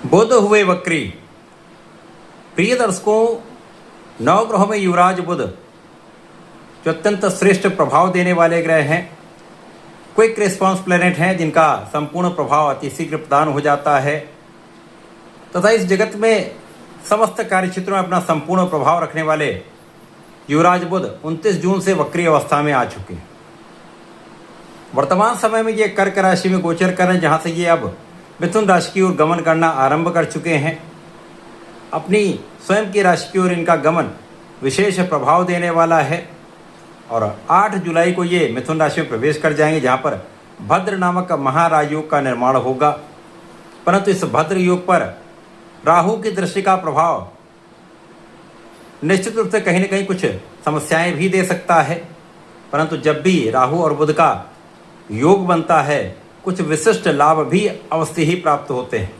बुध हुए वक्री। प्रिय दर्शकों, नवग्रहों में युवराज बुध जो अत्यंत श्रेष्ठ प्रभाव देने वाले ग्रह हैं, क्विक रिस्पॉन्स प्लैनेट हैं, जिनका संपूर्ण प्रभाव अतिशीघ्र प्रदान हो जाता है तथा इस जगत में समस्त कार्य क्षेत्रों में अपना संपूर्ण प्रभाव रखने वाले युवराज बुध 29 जून से वक्री अवस्था में आ चुके हैं। वर्तमान समय में ये कर्क राशि में गोचर कर रहे हैं, जहाँ से ये अब मिथुन राशि की ओर गमन करना आरंभ कर चुके हैं। अपनी स्वयं की राशि की ओर इनका गमन विशेष प्रभाव देने वाला है और 8 जुलाई को ये मिथुन राशि में प्रवेश कर जाएंगे, जहाँ पर भद्र नामक महाराजयोग का निर्माण होगा। परंतु इस भद्र योग पर राहु की दृष्टि का प्रभाव निश्चित रूप से कहीं न कहीं कुछ समस्याएं भी दे सकता है। परंतु जब भी राहु और बुध का योग बनता है, कुछ विशिष्ट लाभ भी अवश्य ही प्राप्त होते हैं।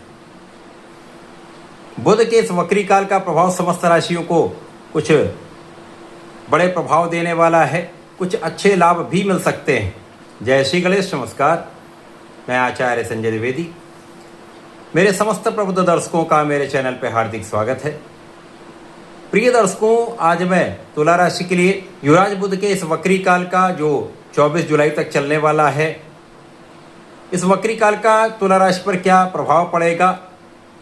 बुध के इस वक्री काल का प्रभाव समस्त राशियों को कुछ बड़े प्रभाव देने वाला है, कुछ अच्छे लाभ भी मिल सकते हैं। जय श्री गणेश। नमस्कार, मैं आचार्य संजय द्विवेदी। मेरे समस्त प्रबुद्ध दर्शकों का मेरे चैनल पर हार्दिक स्वागत है। प्रिय दर्शकों, आज मैं तुला राशि के लिए युवराज बुध के इस वक्री काल का जो 24 जुलाई तक चलने वाला है, इस वक्री काल का तुला राशि पर क्या प्रभाव पड़ेगा,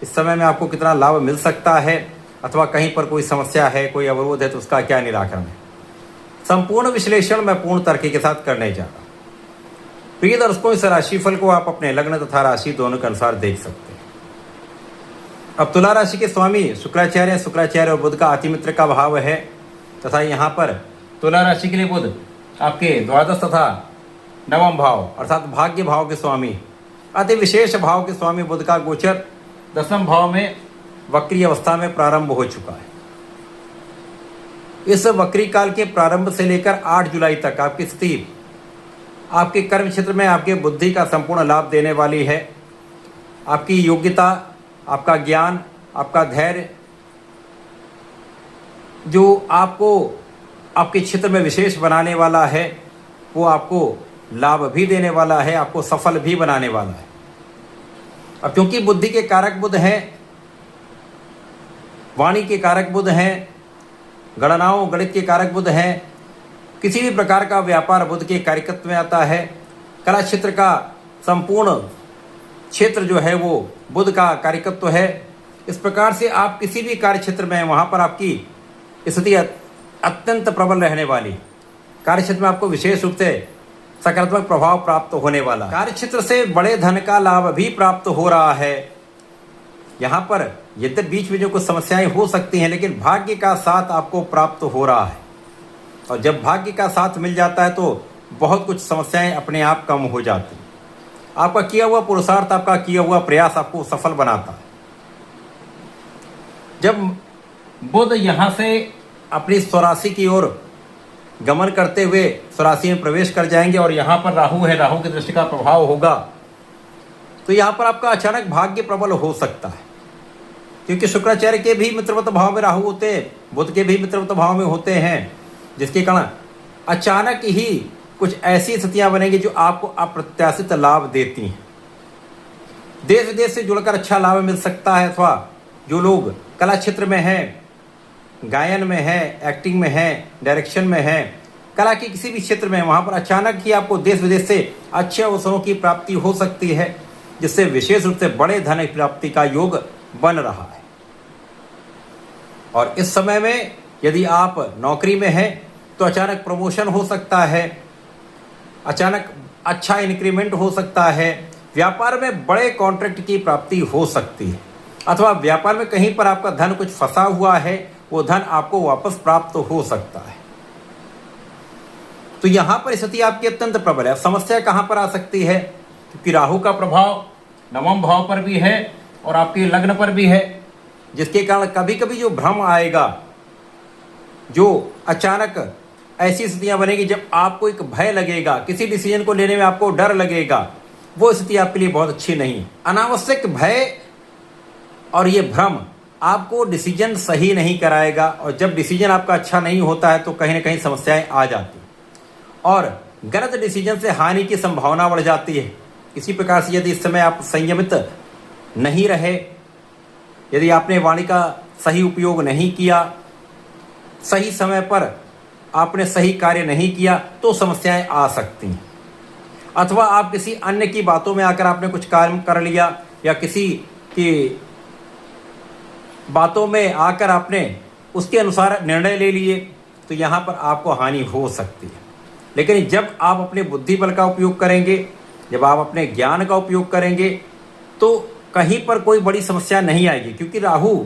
इस समय में आपको कितना लाभ मिल सकता है, अथवा कहीं पर कोई समस्या है, कोई अवरोध है तो उसका क्या निराकरण है, संपूर्ण विश्लेषण मैं पूर्ण तर्क के साथ करने जा रहा हूँ। प्रिय दर्शकों, इस राशिफल को आप अपने लग्न तथा राशि दोनों के अनुसार देख सकते हैं। अब तुला राशि के स्वामी शुक्राचार्य और बुध का अतिमित्र का भाव है तथा यहाँ पर तुला राशि के लिए बुध आपके द्वादश तथा नवम भाव अर्थात भाग्य भाव के स्वामी, अति विशेष भाव के स्वामी बुध का गोचर 10वें भाव में वक्री अवस्था में प्रारंभ हो चुका है। इस वक्री काल के प्रारंभ से लेकर 8 जुलाई तक आपकी स्थिति आपके कर्म क्षेत्र में आपके बुद्धि का संपूर्ण लाभ देने वाली है। आपकी योग्यता, आपका ज्ञान, आपका धैर्य जो आपको आपके क्षेत्र में विशेष बनाने वाला है, वो आपको लाभ भी देने वाला है, आपको सफल भी बनाने वाला है। अब क्योंकि बुद्धि के कारक बुध हैं, वाणी के कारक बुध हैं, गणनाओं गणित के कारक बुध हैं, किसी भी प्रकार का व्यापार बुध के कारकत्व में आता है। कला क्षेत्र का संपूर्ण क्षेत्र जो है वो बुध का कारकत्व है। इस प्रकार से आप किसी भी कार्य क्षेत्र में हैं, वहाँ पर आपकी स्थिति अत्यंत प्रबल रहने वाली। कार्य क्षेत्र में आपको विशेष रूप से सकारात्मक प्रभाव प्राप्त होने वाला। कार्य क्षेत्र से बड़े धन का लाभ भी प्राप्त हो रहा है। यहाँ पर यद्यपि बीच में जो कुछ समस्याएं हो सकती हैं, लेकिन भाग्य का साथ आपको प्राप्त हो रहा है और जब भाग्य का साथ मिल जाता है तो बहुत कुछ समस्याएं अपने आप कम हो जाती हैं। आपका किया हुआ पुरुषार्थ, आपका किया हुआ प्रयास आपको सफल बनाता है। जब बुध यहाँ से अपनी स्वराशि की ओर गमन करते हुए स्वराशि में प्रवेश कर जाएंगे और यहाँ पर राहु है, राहु की दृष्टि का प्रभाव होगा, तो यहाँ पर आपका अचानक भाग्य प्रबल हो सकता है। क्योंकि शुक्राचार्य के भी मित्रवत भाव में राहु होते हैं, बुध के भी मित्रवत भाव में होते हैं, जिसके कारण अचानक ही कुछ ऐसी स्थितियां बनेंगी जो आपको अप्रत्याशित लाभ देती हैं। देश विदेश से जुड़कर अच्छा लाभ मिल सकता है, अथवा जो लोग कला क्षेत्र में हैं, गायन में है, एक्टिंग में है, डायरेक्शन में है, कला के किसी भी क्षेत्र में है, वहाँ पर अचानक ही आपको देश विदेश से अच्छे अवसरों की प्राप्ति हो सकती है, जिससे विशेष रूप से बड़े धन प्राप्ति का योग बन रहा है। और इस समय में यदि आप नौकरी में हैं तो अचानक प्रमोशन हो सकता है, अचानक अच्छा इंक्रीमेंट हो सकता है, व्यापार में बड़े कॉन्ट्रैक्ट की प्राप्ति हो सकती है, अथवा व्यापार में कहीं पर आपका धन कुछ फंसा हुआ है, वो धन आपको वापस प्राप्त हो सकता है। तो यहाँ पर स्थिति आपकी अत्यंत प्रबल है। समस्या कहाँ पर आ सकती है? क्योंकि राहु का प्रभाव नवम भाव पर भी है और आपके लग्न पर भी है, जिसके कारण कभी कभी जो भ्रम आएगा, जो अचानक ऐसी स्थितियां बनेगी जब आपको एक भय लगेगा, किसी डिसीजन को लेने में आपको डर लगेगा, वो स्थिति आपके लिए बहुत अच्छी नहीं है। अनावश्यक भय और ये भ्रम आपको डिसीजन सही नहीं कराएगा, और जब डिसीजन आपका अच्छा नहीं होता है तो कहीं न कहीं समस्याएं आ जाती और गलत डिसीजन से हानि की संभावना बढ़ जाती है। इसी प्रकार से यदि इस समय आप संयमित नहीं रहे, यदि आपने वाणी का सही उपयोग नहीं किया, सही समय पर आपने सही कार्य नहीं किया, तो समस्याएं आ सकती हैं। अथवा आप किसी अन्य की बातों में आकर आपने कुछ कार्य कर लिया, या किसी की बातों में आकर आपने उसके अनुसार निर्णय ले लिए, तो यहाँ पर आपको हानि हो सकती है। लेकिन जब आप अपने बुद्धि बल का उपयोग करेंगे, जब आप अपने ज्ञान का उपयोग करेंगे, तो कहीं पर कोई बड़ी समस्या नहीं आएगी, क्योंकि राहु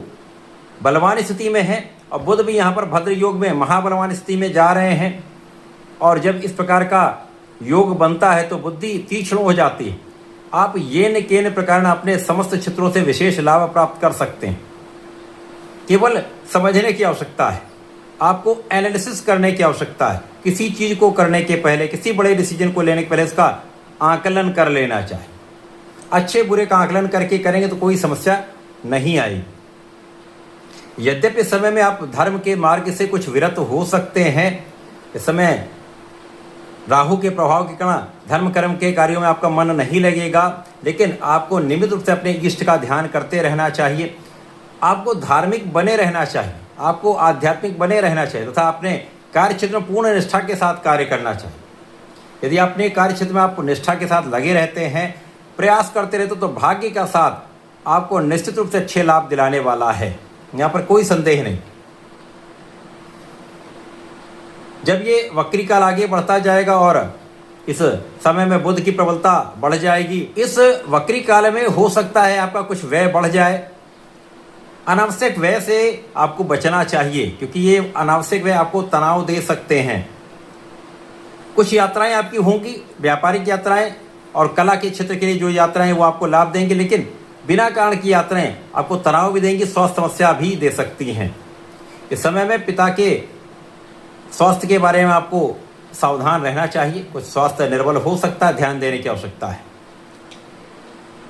बलवान स्थिति में है और बुध भी यहाँ पर भद्र योग में महाबलवान स्थिति में जा रहे हैं। और जब इस प्रकार का योग बनता है तो बुद्धि तीक्ष्ण हो जाती है। आप येन केन प्रकार अपने समस्त क्षेत्रों से विशेष लाभ प्राप्त कर सकते हैं। केवल समझने की आवश्यकता है, आपको एनालिसिस करने की आवश्यकता है। किसी चीज को करने के पहले, किसी बड़े डिसीजन को लेने के पहले इसका आकलन कर लेना चाहिए। अच्छे बुरे का आकलन करके करेंगे तो कोई समस्या नहीं आएगी। यद्यपि इस समय में आप धर्म के मार्ग से कुछ विरत हो सकते हैं, इस समय राहु के प्रभाव के कारण धर्म कर्म के कार्यों में आपका मन नहीं लगेगा, लेकिन आपको नियमित रूप से अपने इष्ट का ध्यान करते रहना चाहिए। आपको धार्मिक बने रहना चाहिए, आपको आध्यात्मिक बने रहना चाहिए तथा अपने कार्य क्षेत्र में पूर्ण निष्ठा के साथ कार्य करना चाहिए। यदि अपने कार्य क्षेत्र में आप निष्ठा के साथ लगे रहते हैं, प्रयास करते रहते, तो भाग्य का साथ आपको निश्चित रूप से अच्छे लाभ दिलाने वाला है, यहाँ पर कोई संदेह नहीं। जब ये वक्री काल आगे बढ़ता जाएगा और इस समय में बुध की प्रबलता बढ़ जाएगी, इस वक्री काल में हो सकता है आपका कुछ व्यय बढ़ जाए। अनावश्यक व्यय से आपको बचना चाहिए, क्योंकि ये अनावश्यक व्यय आपको तनाव दे सकते हैं। कुछ यात्राएं आपकी होंगी, व्यापारिक यात्राएं और कला के क्षेत्र के लिए जो यात्राएं वो आपको लाभ देंगे, लेकिन बिना कारण की यात्राएं आपको तनाव भी देंगी, स्वास्थ्य समस्या भी दे सकती हैं। इस समय में पिता के स्वास्थ्य के बारे में आपको सावधान रहना चाहिए, कुछ स्वास्थ्य निर्बल हो सकता है, ध्यान देने की आवश्यकता है।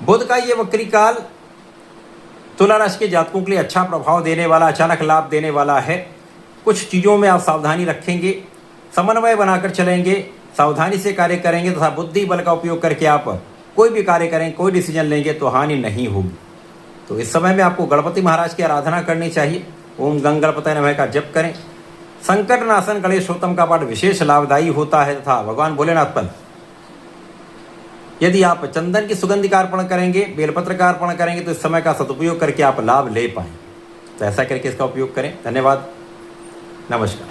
बुध का ये वक्री काल तुला राशि के जातकों के लिए अच्छा प्रभाव देने वाला, अचानक लाभ देने वाला है। कुछ चीज़ों में आप सावधानी रखेंगे, समन्वय बनाकर चलेंगे, सावधानी से कार्य करेंगे तथा बुद्धि बल का उपयोग करके आप कोई भी कार्य करें, कोई डिसीजन लेंगे तो हानि नहीं होगी। तो इस समय में आपको गणपति महाराज की आराधना करनी चाहिए। ओम गंग गणपतये नमः का जप करें। संकट नाशन गणेशोत्तम का पाठ विशेष लाभदायी होता है तथा भगवान भोलेनाथ पर यदि आप चंदन की सुगंधि का अर्पण करेंगे, बेलपत्र का अर्पण करेंगे, तो इस समय का सदुपयोग करके आप लाभ ले पाएं। तो ऐसा करके इसका उपयोग करें। धन्यवाद, नमस्कार।